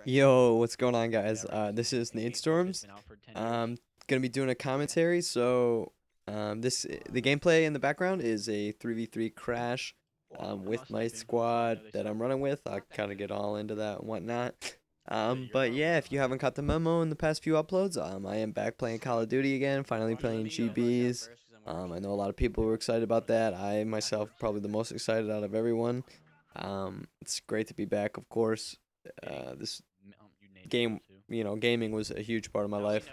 Yo, what's going on, guys? This is Nate Storms. I'm gonna be doing a commentary. The gameplay in the background is a 3v3 crash with my squad that I'm running with. I'll kind of get all into that and whatnot. But yeah, if you haven't caught the memo in the past few uploads, I am back playing Call of Duty again, finally playing GBs. I know a lot of people were excited about that. I myself probably the most excited out of everyone. It's great to be back, of course. This game, gaming was a huge part of my life.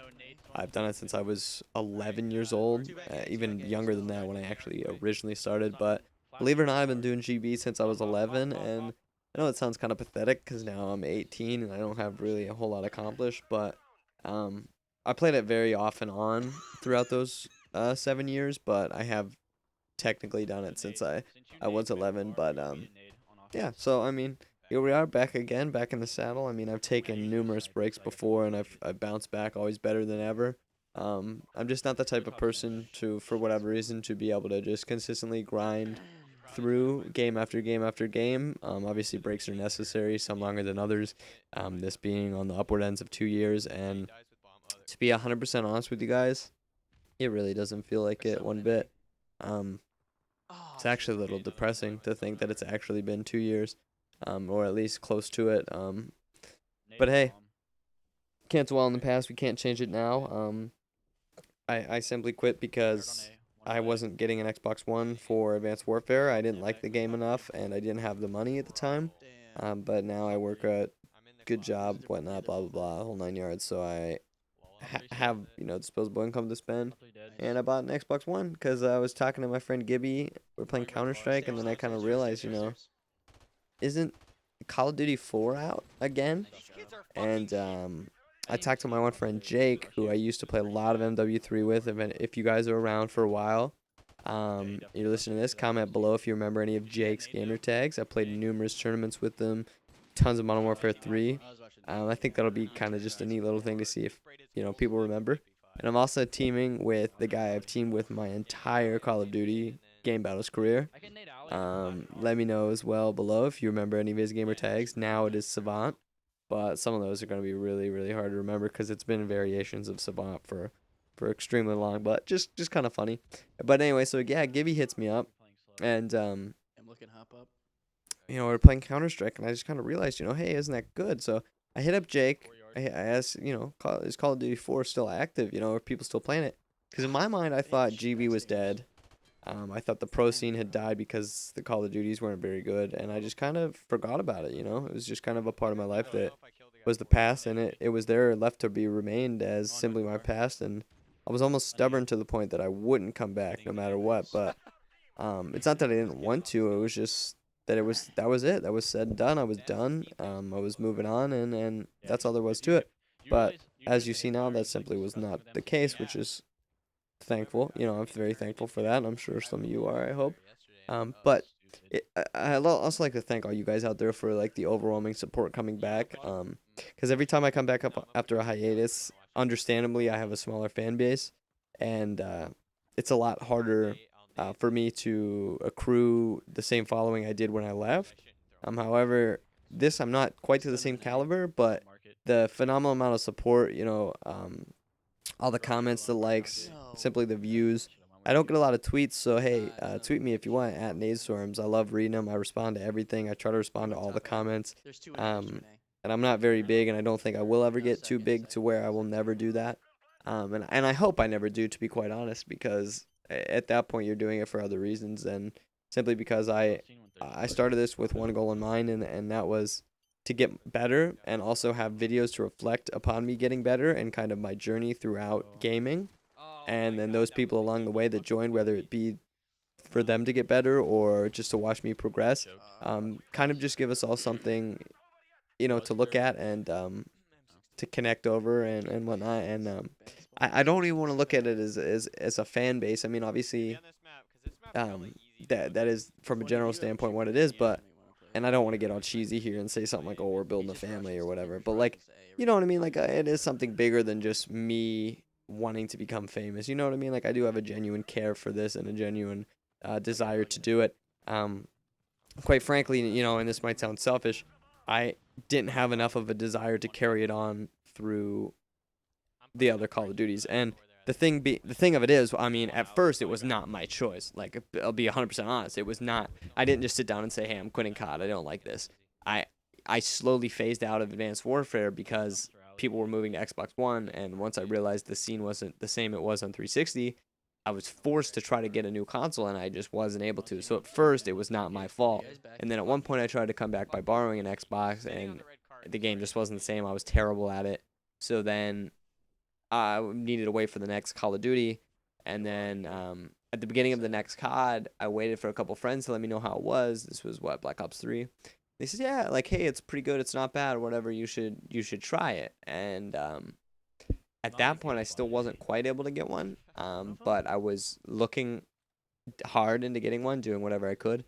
I've done it since I was 11 years old, even younger than that when I actually originally started. But believe it or not, I've been doing GB since I was 11, and I know it sounds kind of pathetic because now I'm 18 and I don't have really a whole lot accomplished, but um, I played it very off and on throughout those 7 years, but I have technically done it since I was 11. But yeah, so I mean, here we are back again, back in the saddle. I mean, I've taken numerous breaks before, and I've bounced back always better than ever. I'm just not the type of person to, for whatever reason, to be able to just consistently grind through game after game after game. Obviously, breaks are necessary, some longer than others. This being on the upward ends of 2 years, and to be 100% honest with you guys, it really doesn't feel like it one bit. Um, it's actually a little depressing to think that it's actually been 2 years, or at least close to it. But hey, can't dwell in the past. We can't change it now. I simply quit because I wasn't getting an Xbox One for Advanced Warfare. I didn't like the game enough, and I didn't have the money at the time. But now I work at good job, whatnot, blah blah blah, whole 9 yards. So I have disposable income to spend, and I bought an Xbox One because I was talking to my friend Gibby. We're playing Counter Strike, and then I kind of realized, isn't Call of Duty 4 out again? And I talked to my one friend Jake, who I used to play a lot of MW3 with. If you guys are around for a while, you're listening to this, comment below if you remember any of Jake's gamer tags. I played numerous tournaments with them, tons of Modern Warfare 3. I think that'll be kind of just a neat little thing to see if people remember. And I'm also teaming with the guy I've teamed with my entire Call of Duty game battles career. Let me know as well below if you remember any of his gamer tags. Now it is Savant, but some of those are going to be really, really hard to remember because it's been variations of Savant for extremely long, but just kind of funny. But anyway, so yeah, Gibby hits me up, and we're playing Counter Strike, and I just kind of realized, hey, isn't that good? So I hit up Jake. I asked, is Call of Duty 4 still active? Are people still playing it? Because in my mind, I thought GB was dead. I thought the pro scene had died because the Call of Duties weren't very good, and I just kind of forgot about it. It was just kind of a part of my life that was the past, and it was there, left to be remained as simply my past, and I was almost stubborn to the point that I wouldn't come back no matter what. But it's not that I didn't want to. It was just that that was it. That was said and done. I was done. I was moving on, and that's all there was to it. But as you see now, that simply was not the case, which is thankful. I'm very thankful for that, and I'm sure some of you are, I hope. But I also like to thank all you guys out there for like the overwhelming support coming back. Because every time I come back up after a hiatus, understandably, I have a smaller fan base, and it's a lot harder for me to accrue the same following I did when I left. However, this I'm not quite to the same caliber, but the phenomenal amount of support, all the comments, the likes, simply the views. I don't get a lot of tweets, so hey, tweet me if you want at Nadestorms. I love reading them. I respond to everything. I try to respond to all the comments. And I'm not very big, and I don't think I will ever get too big to where I will never do that. And I hope I never do, to be quite honest, because at that point you're doing it for other reasons, and simply because I started this with one goal in mind, and that was to get better and also have videos to reflect upon me getting better and kind of my journey throughout gaming. And then those people along the way that joined, whether it be for them to get better or just to watch me progress, kind of just give us all something, to look at and to connect over and whatnot. And I don't even want to look at it as a fan base. I mean, obviously, um, that is from a general standpoint what it is, but and I don't want to get all cheesy here and say something like, "Oh, we're building a family" or whatever. But like, you know what I mean? Like, it is something bigger than just me wanting to become famous. You know what I mean? Like, I do have a genuine care for this and a genuine desire to do it. Quite frankly, and this might sound selfish, I didn't have enough of a desire to carry it on through the other Call of Duties. And the thing of it is, I mean, at first it was not my choice. Like, I'll be 100% honest, it was not. I didn't just sit down and say, "Hey, I'm quitting COD. I don't like this." I I slowly phased out of Advanced Warfare because people were moving to Xbox One, and once I realized the scene wasn't the same it was on 360, I was forced to try to get a new console, and I just wasn't able to. So at first, it was not my fault. And then at one point, I tried to come back by borrowing an Xbox, and the game just wasn't the same. I was terrible at it. So then I needed to wait for the next Call of Duty, and then at the beginning of the next COD, I waited for a couple friends to let me know how it was. This was what, Black Ops 3. They said, yeah, like, hey, it's pretty good. It's not bad. Whatever, you should try it. And at that point, I still wasn't quite able to get one, but I was looking hard into getting one, doing whatever I could.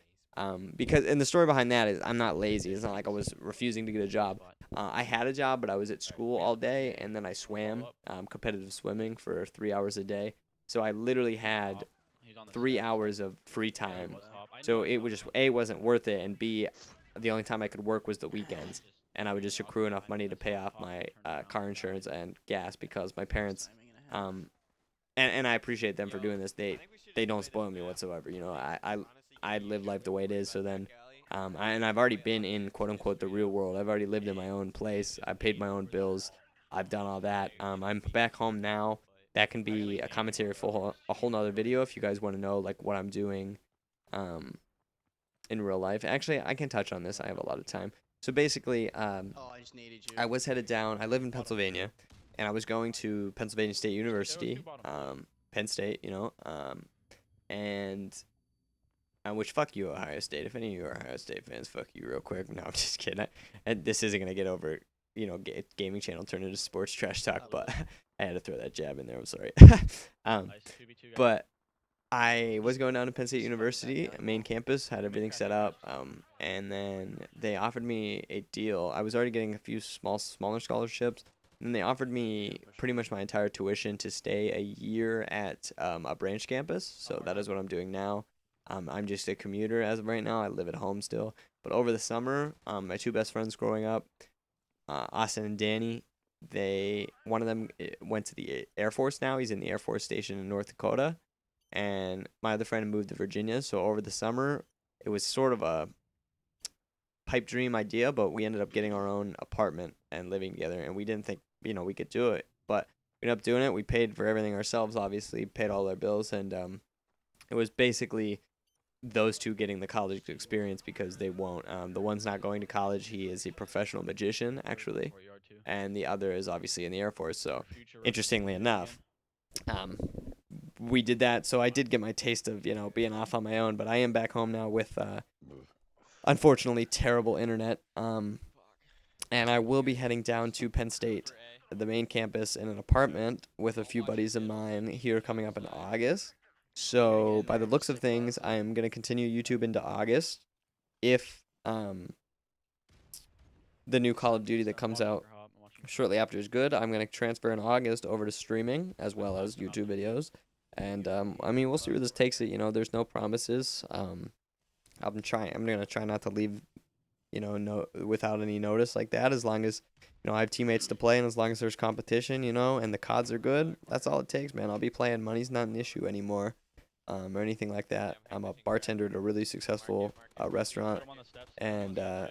Because, and the story behind that is I'm not lazy. It's not like I was refusing to get a job. I had a job, but I was at school all day, and then I swam, competitive swimming for 3 hours a day. So I literally had 3 hours of free time. So it was just, A, wasn't worth it, and B, the only time I could work was the weekends. And I would just accrue enough money to pay off my car insurance and gas because my parents, and I appreciate them for doing this. They don't spoil me whatsoever. You know, I live life the way it is. So then, and I've already been in quote unquote the real world. I've already lived in my own place. I paid my own bills. I've done all that. I'm back home now. That can be a commentary for a whole nother video if you guys want to know like what I'm doing, in real life. Actually, I can touch on this. I have a lot of time. So basically, I was headed down. I live in Pennsylvania, and I was going to Pennsylvania State University, Penn State, you know, and which fuck you, Ohio State. If any of you are Ohio State fans, fuck you real quick. No, I'm just kidding. And this isn't gonna get over, you know, gaming channel turned into sports trash talk, but I had to throw that jab in there. I'm sorry. But I was going down to Penn State University, main campus, had everything set up, and then they offered me a deal. I was already getting a few smaller scholarships, and they offered me pretty much my entire tuition to stay a year at a branch campus. So that is what I'm doing now. I'm just a commuter as of right now. I live at home still. But over the summer, my two best friends growing up, Austin and Danny, one of them went to the Air Force now. He's in the Air Force station in North Dakota. And my other friend moved to Virginia. So over the summer, it was sort of a pipe dream idea, but we ended up getting our own apartment and living together. And we didn't think, you know, we could do it, but we ended up doing it. We paid for everything ourselves, obviously, paid all our bills. And it was basically those two getting the college experience because they won't. The one's not going to college. He is a professional magician, actually. And the other is obviously in the Air Force. So interestingly enough, we did that, so I did get my taste of, you know, being off on my own, but I am back home now with, unfortunately, terrible internet, and I will be heading down to Penn State, the main campus, in an apartment with a few buddies of mine here coming up in August. So, by the looks of things, I am going to continue YouTube into August. If, the new Call of Duty that comes out shortly after is good, I'm going to transfer in August over to streaming, as well as YouTube videos. And I mean, we'll see where this takes it. You know, there's no promises. I'm gonna try not to leave, you know, no without any notice like that. As long as, you know, I have teammates to play, and as long as there's competition, you know, and the CODs are good, that's all it takes, man. I'll be playing. Money's not an issue anymore, or anything like that. I'm a bartender at a really successful restaurant, and a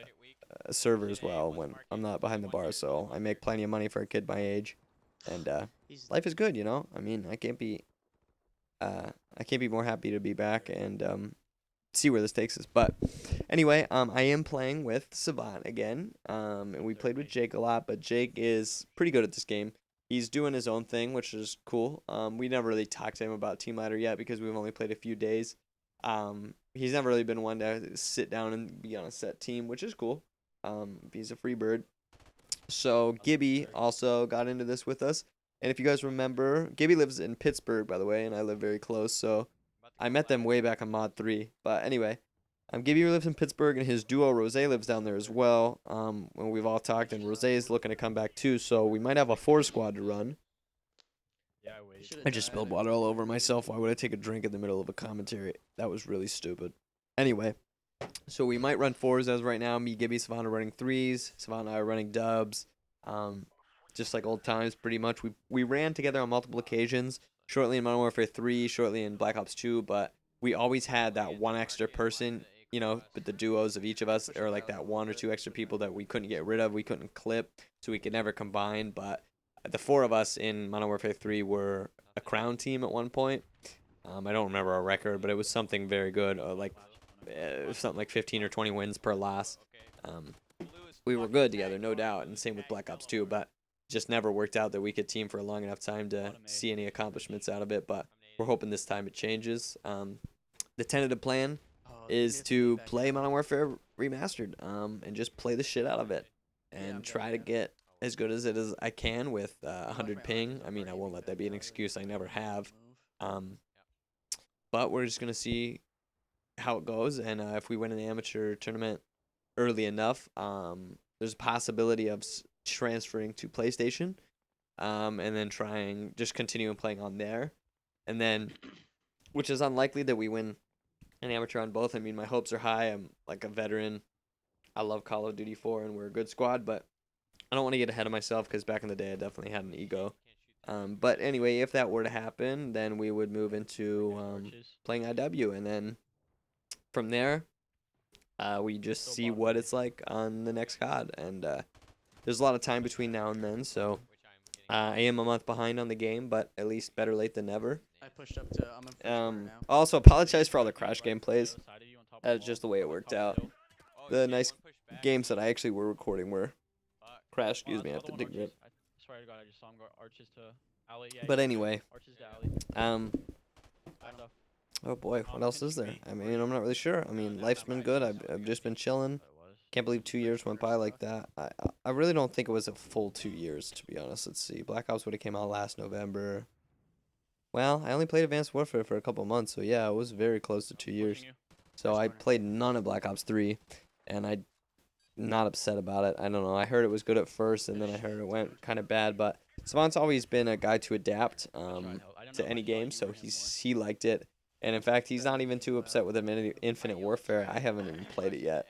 server as well when I'm not behind the bar. So I make plenty of money for a kid my age, and life is good. You know, I mean, I can't be more happy to be back and see where this takes us. But anyway, I am playing with Savant again. And we played with Jake a lot, but Jake is pretty good at this game. He's doing his own thing, which is cool. We never really talked to him about Team Ladder yet because we've only played a few days. He's never really been one to sit down and be on a set team, which is cool. He's a free bird. So Gibby also got into this with us. And if you guys remember, Gibby lives in Pittsburgh, by the way, and I live very close, so I met them way back on Mod 3. But anyway, Gibby lives in Pittsburgh, and his duo, Rose, lives down there as well. When we've all talked, and Rose is looking to come back too, so we might have a 4-squad to run. I just spilled water all over myself. Why would I take a drink in the middle of a commentary? That was really stupid. Anyway, So we might run fours as right now. Me, Gibby, Savannah running threes. Savannah and I are running dubs. Um, just like old times, pretty much. We ran together on multiple occasions. Shortly in Modern Warfare 3, shortly in Black Ops 2, but we always had that one extra person, you know, but the duos of each of us, or like that one or two extra people that we couldn't get rid of, we couldn't clip, so we could never combine. But the four of us in Modern Warfare 3 were a crown team at one point. I don't remember our record, but it was something very good, something like 15 or 20 wins per loss. Um, we were good together, no doubt, and same with Black Ops 2, but just never worked out that we could team for a long enough time to see any accomplishments out of it, but we're hoping this time it changes. The tentative plan is to play Modern Warfare Remastered, and just play the shit out of it, and try to get as good as it as I can with 100 ping. I mean, I won't let that be an excuse. I never have. But we're just going to see how it goes, and if we win an amateur tournament early enough, there's a possibility of transferring to PlayStation, and then just continuing playing on there, and then, which is unlikely that we win an amateur on both. I mean, my hopes are high. I'm like a veteran. I love Call of Duty 4, and we're a good squad, but I don't want to get ahead of myself because back in the day I definitely had an ego. But anyway, if that were to happen, then we would move into playing IW, and then from there, we just see what it's like on the next COD, and there's a lot of time between now and then, so I am a month behind on the game, but at least better late than never. I pushed up to. I'm in first corner now. Also, apologize for all the crash gameplays. That's just the way it worked out. The nice games that I actually were recording were crash. Excuse me, I have to dig it. But anyway, oh boy, what else is there? I mean, I'm not really sure. I mean, life's been good. I've just been chilling. Can't believe 2 years went by like that. I really don't think it was a full 2 years, to be honest. Let's see. Black Ops would have came out last November. Well, I only played Advanced Warfare for a couple months, so yeah, it was very close to 2 years. So I played none of Black Ops 3, and I'm not upset about it. I don't know. I heard it was good at first, and then I heard it went kind of bad, but Savant's always been a guy to adapt to any game, so he liked it. And in fact, he's not even too upset with Infinite Warfare. I haven't even played it yet,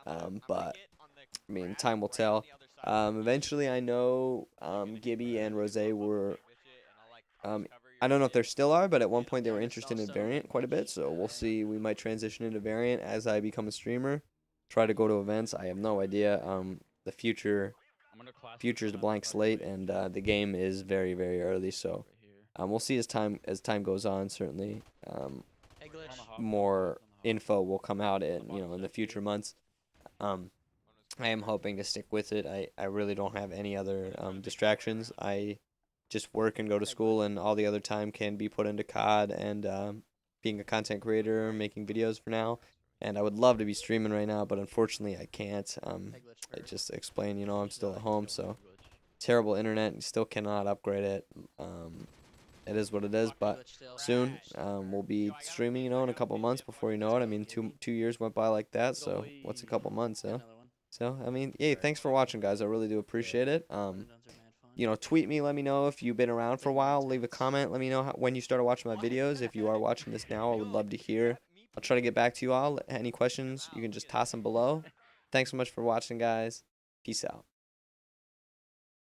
but I mean, time will tell. Eventually, I know Gibby and Rose were. I don't know if there still are, but at one point they were interested in Variant quite a bit. So we'll see. We might transition into Variant as I become a streamer. Try to go to events. I have no idea. The future's a blank slate, and the game is very, very early. So we'll see as time goes on. Certainly, more info will come out in the future months. I am hoping to stick with it. I really don't have any other distractions. I just work and go to school, and all the other time can be put into COD and being a content creator, making videos for now. And I would love to be streaming right now, but unfortunately I can't. I just explained, I'm still at home, so terrible internet. You still cannot upgrade it. It is what it is, but soon we'll be streaming, in a couple months before you know it. I mean, two years went by like that, so what's a couple months, huh? So, I mean, yeah, thanks for watching, guys. I really do appreciate it. Tweet me, let me know if you've been around for a while. Leave a comment, let me know when you started watching my videos. If you are watching this now, I would love to hear. I'll try to get back to you all. Any questions, you can just toss them below. Thanks so much for watching, guys. Peace out.